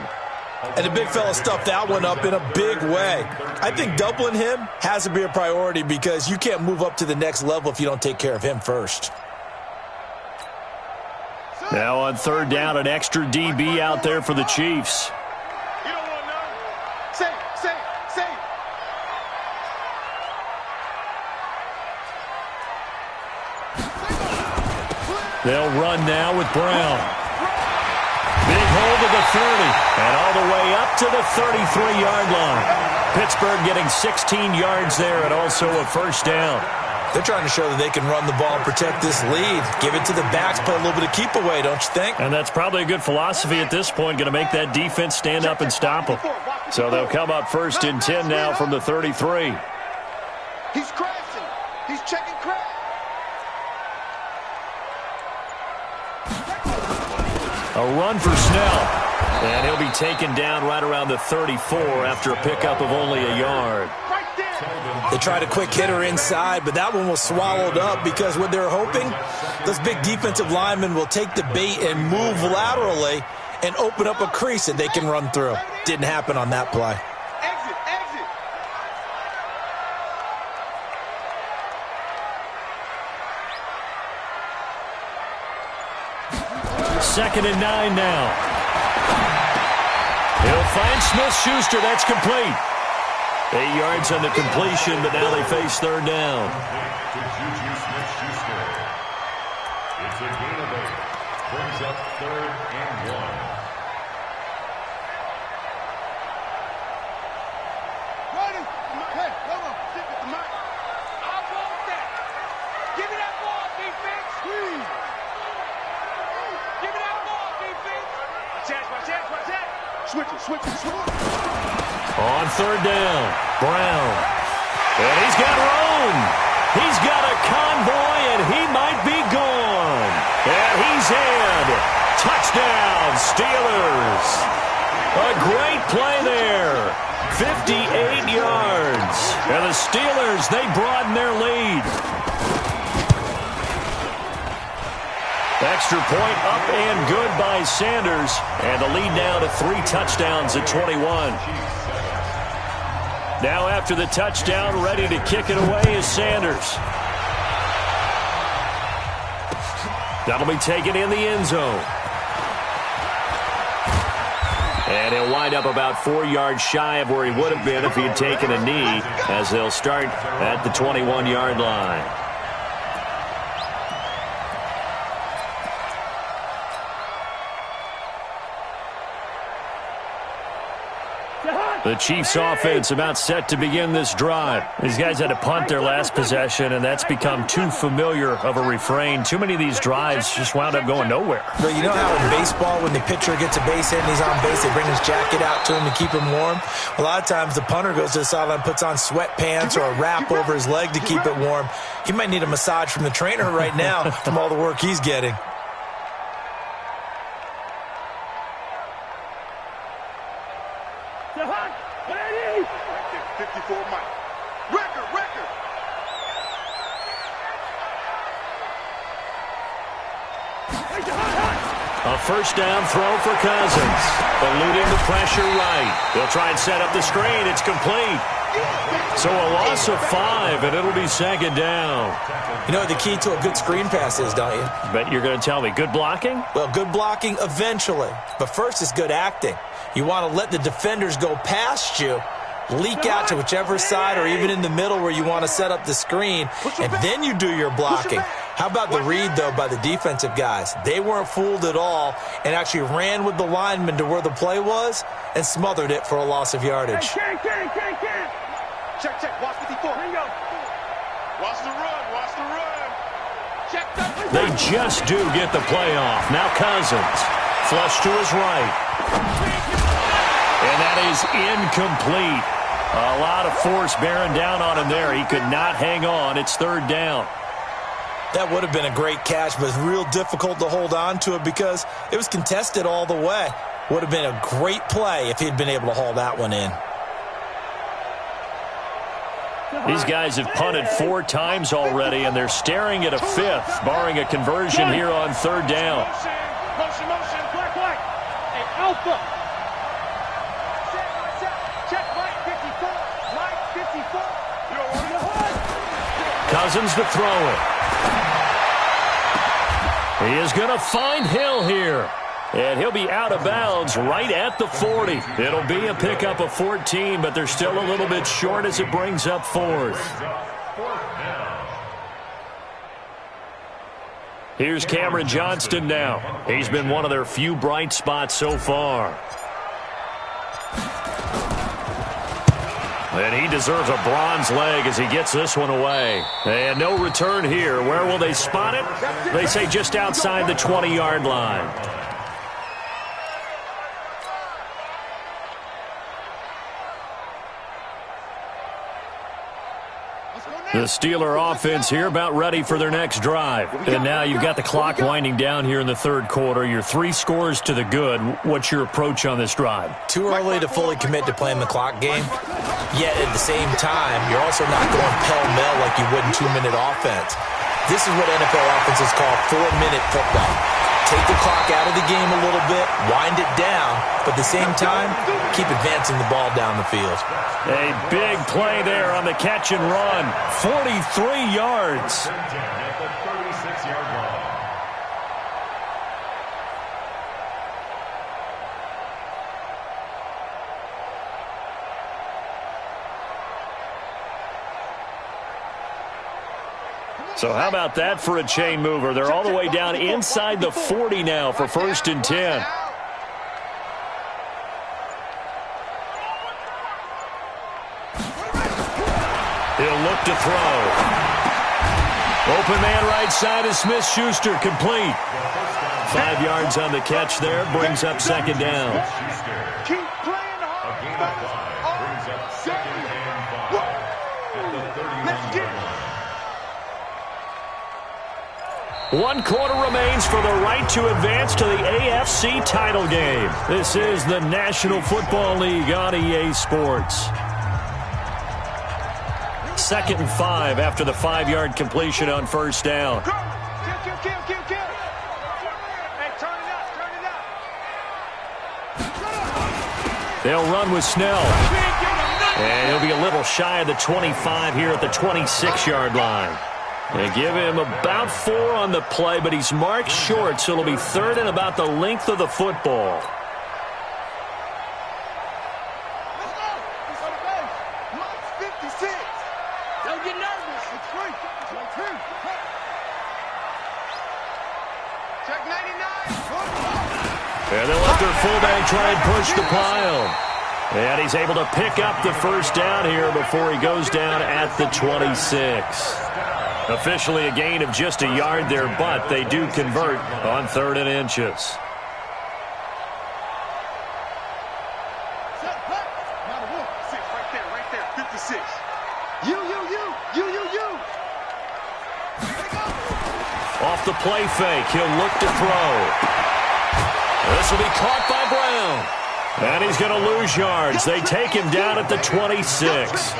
And the big fella stuffed that one up in a big way. I think doubling him has to be a priority because you can't move up to the next level if you don't take care of him first. Now on third down, an extra DB out there for the Chiefs. You don't want none. Say it. They'll run now with Brown. Big hold to the 30, and all the way up to the 33-yard line. Pittsburgh getting 16 yards there and also a first down. They're trying to show that they can run the ball and protect this lead. Give it to the backs, play a little bit of keep away, don't you think? And that's probably a good philosophy at this point, going to make that defense stand up and stop them. So they'll come up first and 10 now from the 33. He's crashing. He's checking crash. A run for Snell. And he'll be taken down right around the 34 after a pickup of only a yard. They tried a quick hitter inside, but that one was swallowed up because what they're hoping, those big defensive linemen will take the bait and move laterally and open up a crease that they can run through. Didn't happen on that play. Exit, exit. Second and 9 now. He'll find Smith-Schuster. That's complete. 8 yards on the completion, but now they face third down. To Juju Smith-Schuster. It's a gain of 8. Brings up 3rd and 1. Ready? Hey, come on. Stick with the mic. I'll go with that. Give me that ball, defense. Please. Give me that ball, defense. Watch that. Switch it. On third down, Brown. And he's got Roan. He's got a convoy, and he might be gone. And he's in. Touchdown, Steelers. A great play there. 58 yards. And the Steelers, they broaden their lead. Extra point up and good by Sanders. And the lead now to 3 touchdowns at 21. Now after the touchdown, ready to kick it away is Sanders. That'll be taken in the end zone. And he'll wind up about 4 yards shy of where he would have been if he had taken a knee, as they'll start at the 21-yard line. The Chiefs offense about set to begin this drive. These guys had to punt their last possession, and that's become too familiar of a refrain. Too many of these drives just wound up going nowhere. But you know how in baseball, when the pitcher gets a base hit and he's on base, they bring his jacket out to him to keep him warm? A lot of times the punter goes to the sideline, puts on sweatpants or a wrap over his leg to keep it warm. He might need a massage from the trainer right now from all the work he's getting. 54 Mike. Record. A first down throw for Cousins. Eluding the pressure right. They'll try and set up the screen. It's complete. So a loss of 5, and it'll be second down. You know what the key to a good screen pass is, don't you? Bet you're going to tell me. Good blocking? Well, good blocking eventually. But first is good acting. You want to let the defenders go past you, leak out to whichever side or even in the middle where you want to set up the screen, and then you do your blocking. How about the read, though, by the defensive guys? They weren't fooled at all and actually ran with the lineman to where the play was and smothered it for a loss of yardage. Check. Watch 54. Bingo. Watch the run. Check that. They just do get the playoff. Now Cousins. Flush to his right. And that is incomplete. A lot of force bearing down on him there. He could not hang on. It's third down. That would have been a great catch, but it's real difficult to hold on to it because it was contested all the way. Would have been a great play if he'd been able to haul that one in. These guys have punted 4 times already, and they're staring at a 5th, barring a conversion here on third down. Motion. Black. Hey, Alpha. Check Mike 54. Mike 54. Cousins to throw it. He is going to find Hill here. And he'll be out of bounds right at the 40. It'll be a pickup of 14, but they're still a little bit short as it brings up 4th. Here's Cameron Johnston now. He's been one of their few bright spots so far. And he deserves a bronze leg as he gets this one away. And no return here. Where will they spot it? They say just outside the 20-yard line. The Steeler offense here about ready for their next drive. And now you've got the clock winding down here in the third quarter. You're 3 scores to the good. What's your approach on this drive? Too early to fully commit to playing the clock game. Yet at the same time, you're also not going pell-mell like you would in 2-minute offense. This is what NFL offenses call 4-minute football. Take the clock out of the game a little bit, wind it down, but at the same time, keep advancing the ball down the field. A big play there on the catch and run. 43 yards. At the 36-yard line. So how about that for a chain mover? They're all the way down inside the 40 now for 1st and 10. He'll look to throw. Open man right side is Smith-Schuster, complete. 5 yards on the catch there, brings up 2nd down. Keep playing hard. Brings up 2nd and 5 at the 31-yard line. 1 quarter remains for the right to advance to the AFC title game. This is the National Football League on EA Sports. 2nd and 5 after the 5-yard completion on 1st down. Kill. Hey, turn it up. They'll run with Snell. And he'll be a little shy of the 25 here at the 26-yard line. They give him about 4 on the play, but he's marked short, so it'll be 3rd and about the length of the football. Let's go. It's on the base. Mike's 56. Don't get nervous. It's free. It's on 2. Check 99. And they'll let their fullback try and push the pile. And he's able to pick up the 1st down here before he goes down at the 26. Officially a gain of just a yard there, but they do convert on 3rd and inches. Set, back. Now the 1. 6, right there. 56. You. Off the play fake, he'll look to throw. This will be caught by Brown. And he's going to lose yards. They take him down at the 26.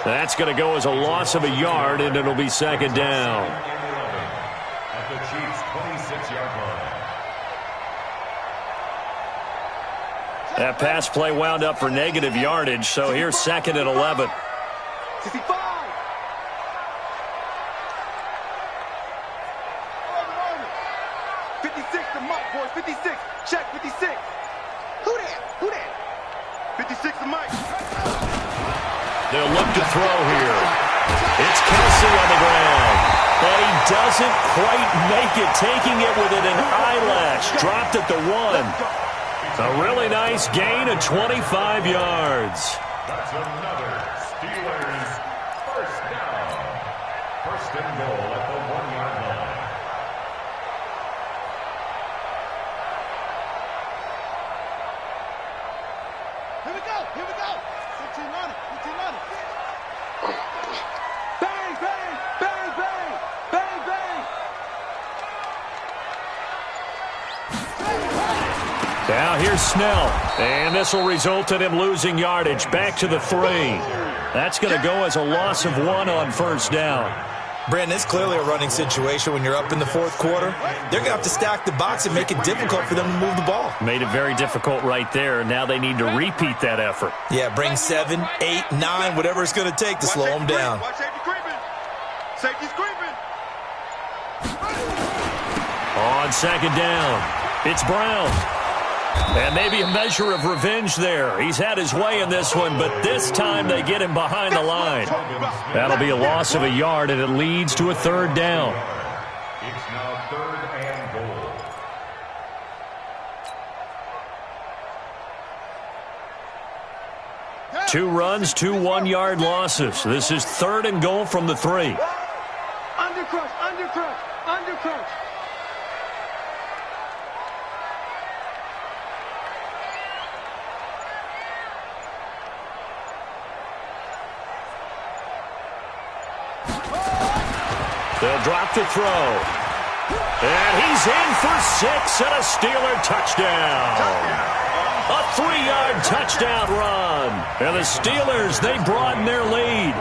That's going to go as a loss of a yard, and it'll be 2nd down. At the Chiefs' 26-yard line. That pass play wound up for negative yardage, so here's 2nd and 11. 65. 56 to Mike, boys. 56. Check 56. Who that? 56 to Mike. They'll look to throw here. It's Kelsey on the ground. But he doesn't quite make it, taking it within an eyelash. Dropped at the 1. A really nice gain of 25 yards. That's another Steelers 1st down. 1st and goal at the 1-yard line. Here we go. 15 on it. Bang, bang, bang, bang, bang, bang. Now here's Snell. And this will result in him losing yardage. Back to the 3. That's going to go as a loss of 1 on 1st down. Brandon, it's clearly a running situation when you're up in the 4th quarter. They're going to have to stack the box and make it difficult for them to move the ball. Made it very difficult right there. Now they need to repeat that effort. Yeah, bring 7, 8, 9, whatever it's going to take to slow them down. Watch safety creeping. Safety's creeping. On 2nd down, it's Brown. And maybe a measure of revenge there. He's had his way in this one, but this time they get him behind the line. That'll be a loss of a yard, and it leads to a 3rd down. It's now 3rd and goal. Two runs, 2 one-yard losses. This is 3rd and goal from the 3. Undercrush, undercrush, undercrush. They'll drop to throw. And he's in for 6 and a Steeler touchdown. A 3-yard touchdown run. And the Steelers, they broaden their lead.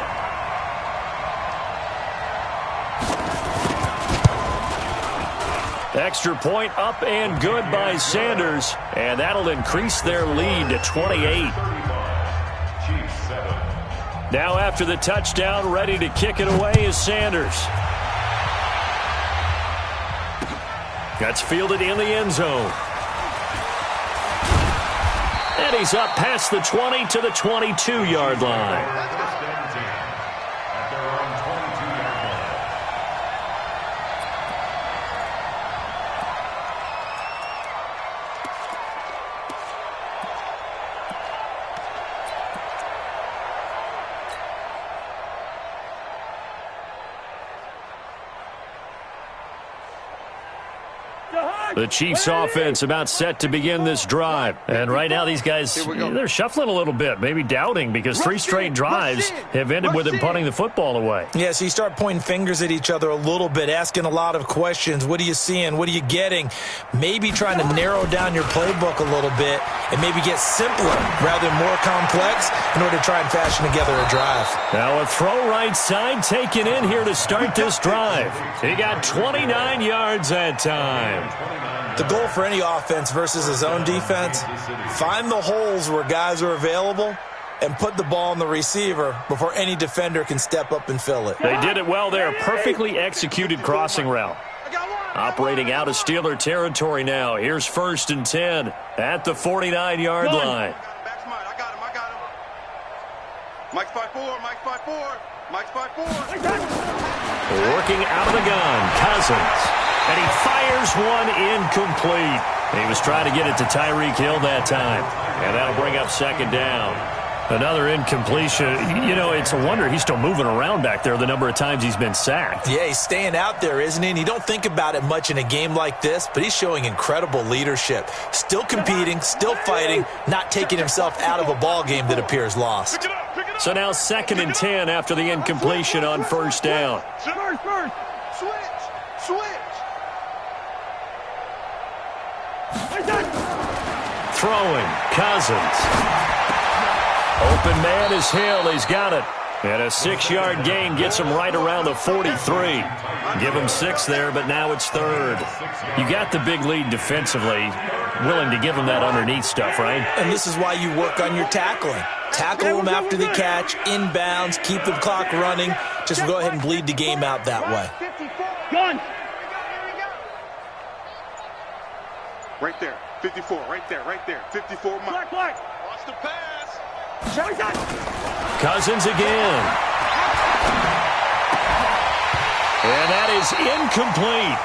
Extra point up and good by Sanders. And that'll increase their lead to 28. Now after the touchdown, ready to kick it away is Sanders. That's fielded in the end zone. And he's up past the 20 to the 22-yard line. The Chiefs offense about set to begin this drive. And right now these guys, they're shuffling a little bit, maybe doubting, because 3 straight drives have ended with them punting the football away. Yeah, so you start pointing fingers at each other a little bit, asking a lot of questions. What are you seeing? What are you getting? Maybe trying to narrow down your playbook a little bit and maybe get simpler rather than more complex in order to try and fashion together a drive. Now a throw right side taken in here to start this drive. He got 29 yards that time. The goal for any offense versus his own defense, find the holes where guys are available and put the ball in the receiver before any defender can step up and fill it. They did it well there. Perfectly executed crossing route. Operating out of Steeler territory now. Here's 1st and 10 at the 49-yard line. I got him. Mike's 5'4", Mike's 5'4", Mike's 5'4". Working out of the gun, Cousins. And he fires one incomplete. He was trying to get it to Tyreek Hill that time. And that'll bring up 2nd down. Another incompletion. You know, it's a wonder he's still moving around back there the number of times he's been sacked. Yeah, he's staying out there, isn't he? And you don't think about it much in a game like this, but he's showing incredible leadership. Still competing, still fighting, not taking himself out of a ball game that appears lost. So now 2nd and 10 after the incompletion on 1st down. Switch. Throwing, Cousins. Open man is Hill. He's got it. And a 6-yard gain gets him right around the 43. Give him 6 there, but now it's 3rd. You got the big lead defensively. Willing to give him that underneath stuff, right? And this is why you work on your tackling. Tackle them after the catch, inbounds, keep the clock running. Just go ahead and bleed the game out that way. Gun. Right there. 54. Right there. 54. Black. Watch the pass. Cousins again. And that is incomplete.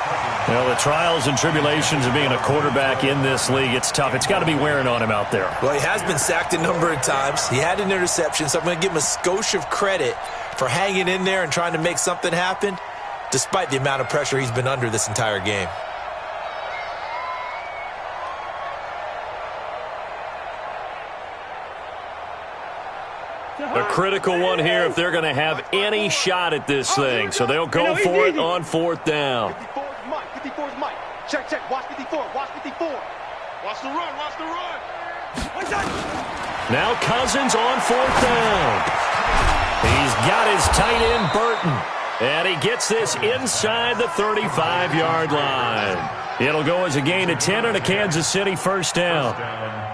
Well, the trials and tribulations of being a quarterback in this league, it's tough. It's got to be wearing on him out there. Well, he has been sacked a number of times. He had an interception, so I'm going to give him a skosh of credit for hanging in there and trying to make something happen, despite the amount of pressure he's been under this entire game. A critical one here if they're going to have any shot at this thing. So they'll go for it on 4th down. 54's Mike. Check. Watch 54. Watch the run. Now Cousins on 4th down. He's got his tight end Burton. And he gets this inside the 35-yard line. It'll go as a gain of 10 and a Kansas City 1st down.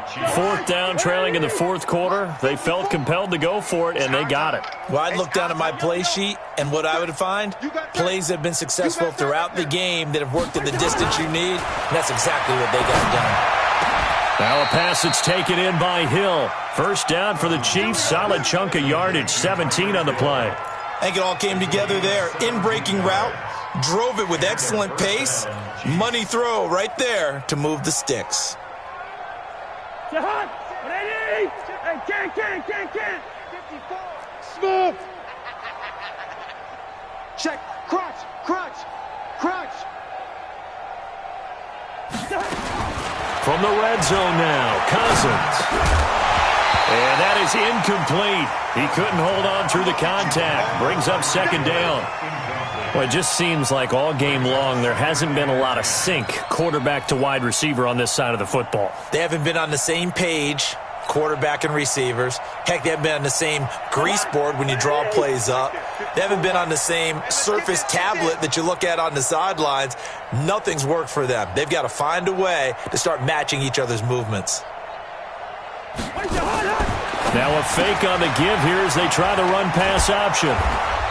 4th down, trailing in the 4th quarter. They felt compelled to go for it, and they got it. Well, I'd look down at my play sheet, and what I would find, plays that have been successful throughout the game that have worked at the distance you need, and that's exactly what they got done. Now a pass that's taken in by Hill. 1st down for the Chiefs. Solid chunk of yardage, 17 on the play. I think it all came together there. In-breaking route, Drove it with excellent pace. Money throw right there to move the sticks. Smooth. Check. Crunch. Crunch. Crunch. From the red zone now, Cousins. And that is incomplete. He couldn't hold on through the contact. Brings up second down. Well, it just seems like all game long there hasn't been a lot of sync quarterback to wide receiver on this side of the football. They haven't been on the same page, quarterback and receivers. Heck, they haven't been on the same grease board when you draw plays up. They haven't been on the same surface tablet that you look at on the sidelines. Nothing's worked for them. They've got to find a way to start matching each other's movements. Now a fake on the give here as they try the run-pass option.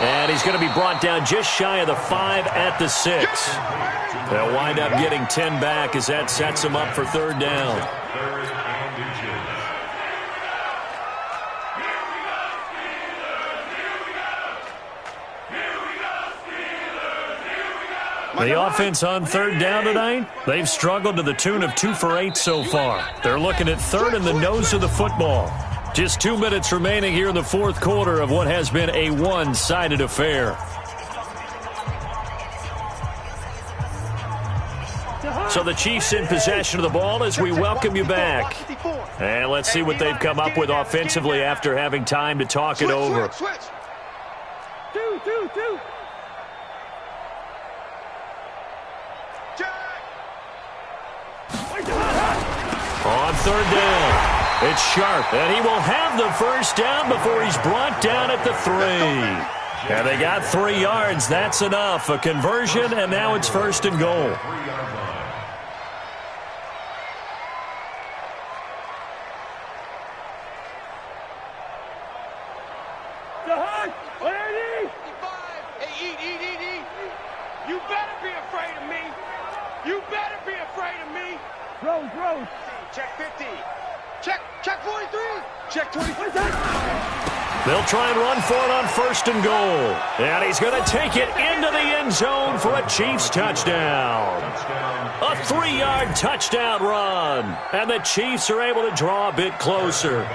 And he's going to be brought down just shy of the 5 at the 6. They'll wind up getting 10 back as that sets them up for third down. The offense on third down tonight, they've struggled to the tune of 2 for 8 so far. They're looking at third in the nose of the football. Just 2 minutes remaining here in the fourth quarter of what has been a one-sided affair. So the Chiefs in possession of the ball as we welcome you back. And let's see what they've come up with offensively after having time to talk it over. Two. On third down, it's Sharp, and he will have the first down before he's brought down at the 3. And they got 3 yards. That's enough. A conversion, and now it's first and goal. You better be afraid of me. You better be afraid of me. Rose. Check 50. Check 43. Check 20. They'll try and run for it on first and goal. And he's going to take it into the end zone for a Chiefs touchdown. A 3-yard touchdown run. And the Chiefs are able to draw a bit closer.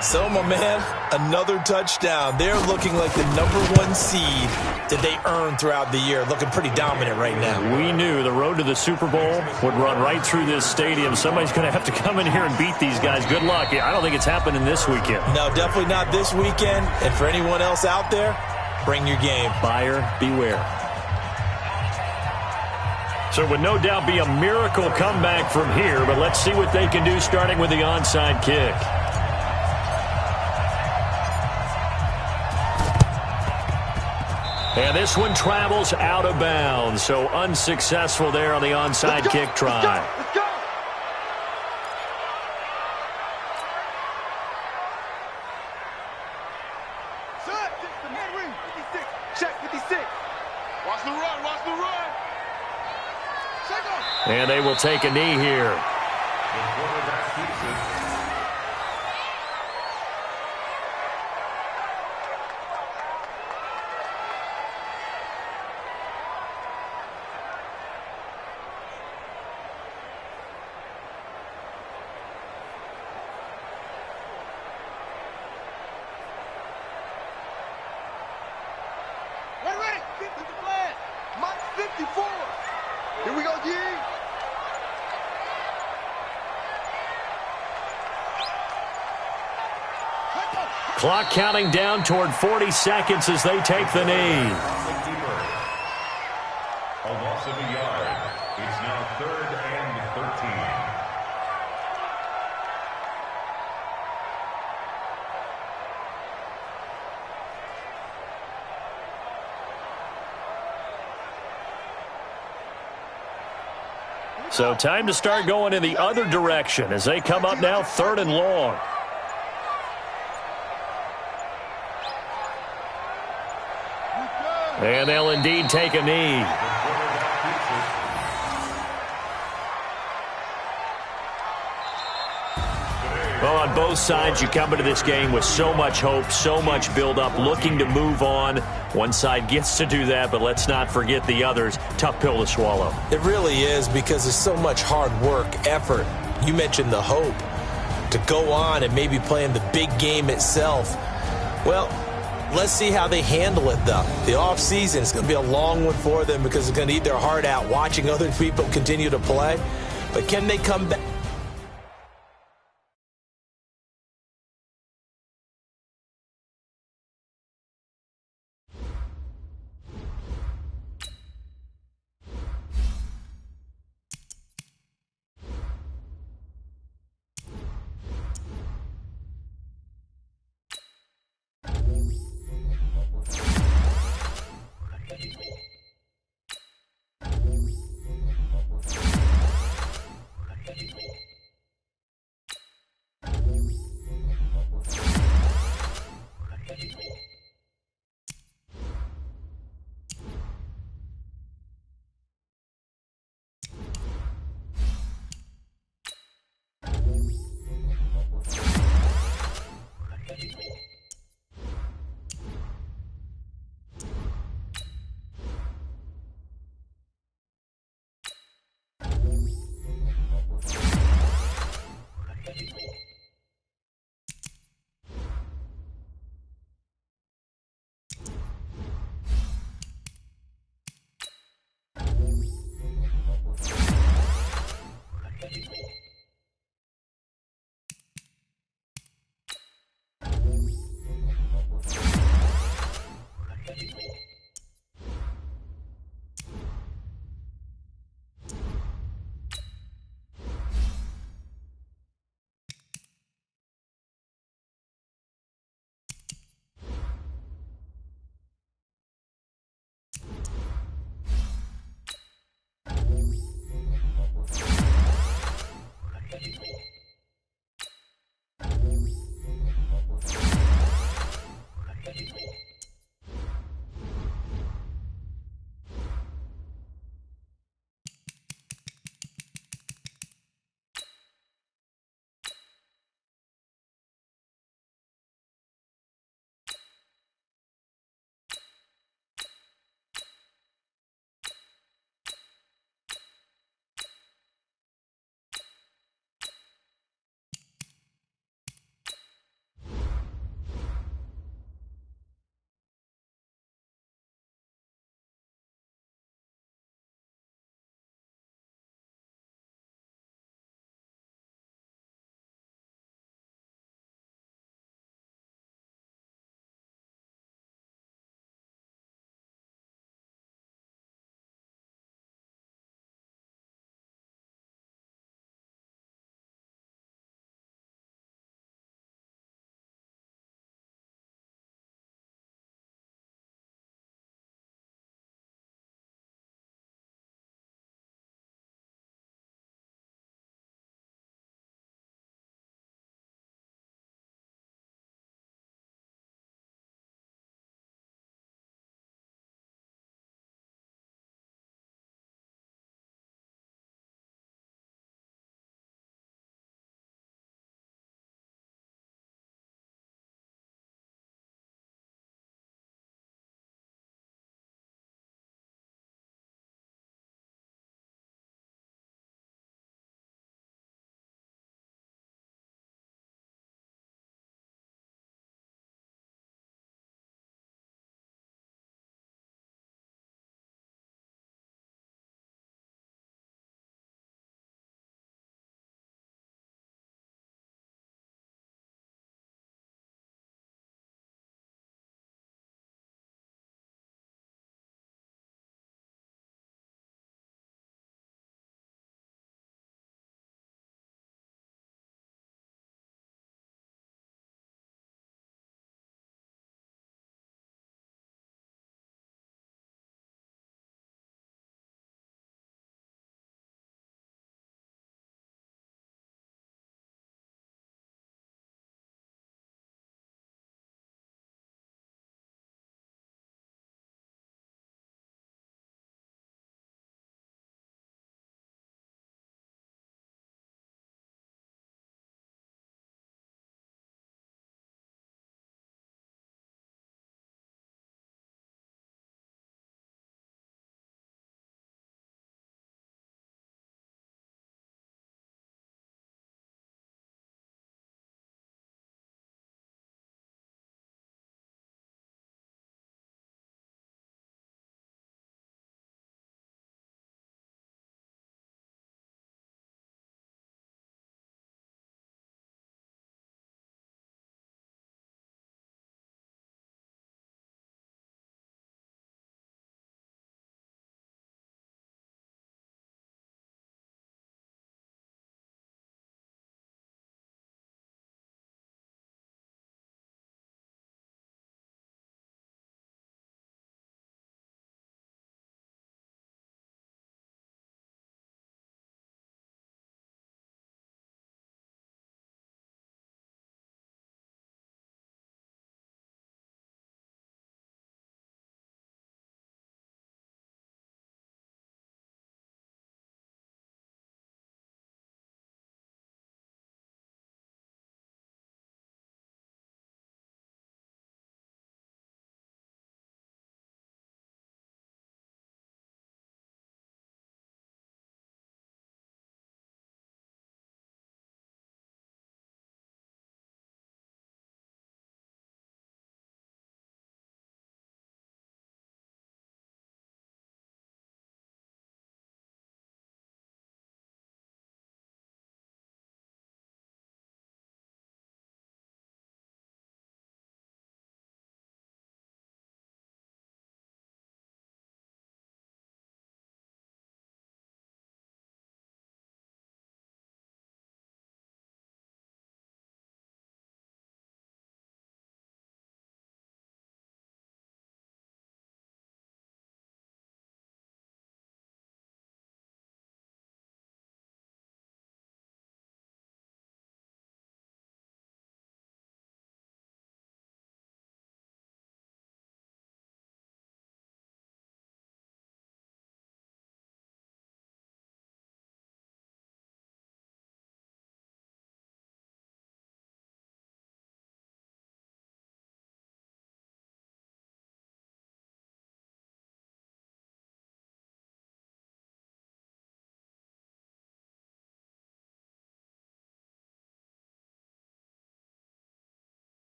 So, my man, another touchdown. They're looking like the #1 seed that they earned throughout the year. Looking pretty dominant right now. We knew the road to the Super Bowl would run right through this stadium. Somebody's going to have to come in here and beat these guys. Good luck. I don't think it's happening this weekend. No, definitely not this weekend. And for anyone else out there, bring your game. Buyer beware. So it would no doubt be a miracle comeback from here, but let's see what they can do starting with the onside kick. And this one travels out of bounds, so unsuccessful there on the onside kick try. Let's go. Set. The man ring. 56. Check 56. Watch the run. And they will take a knee here. The quarterback keeps it. Ready. Get the plan. Mike 54. Here we go, G. Clock counting down toward 40 seconds as they take the knee. A loss of a yard. It's now 3rd and 13. So time to start going in the other direction as they come up now 3rd and long. And they'll indeed take a knee. Today, Well, on both sides, you come into this game with so much hope, so much build-up, looking to move on. One side gets to do that, but let's not forget the others. Tough pill to swallow. It really is, because there's so much hard work, effort. You mentioned the hope to go on and maybe play in the big game itself. Well, let's see how they handle it, though. The offseason is going to be a long one for them because they're going to eat their heart out watching other people continue to play. But can they come back?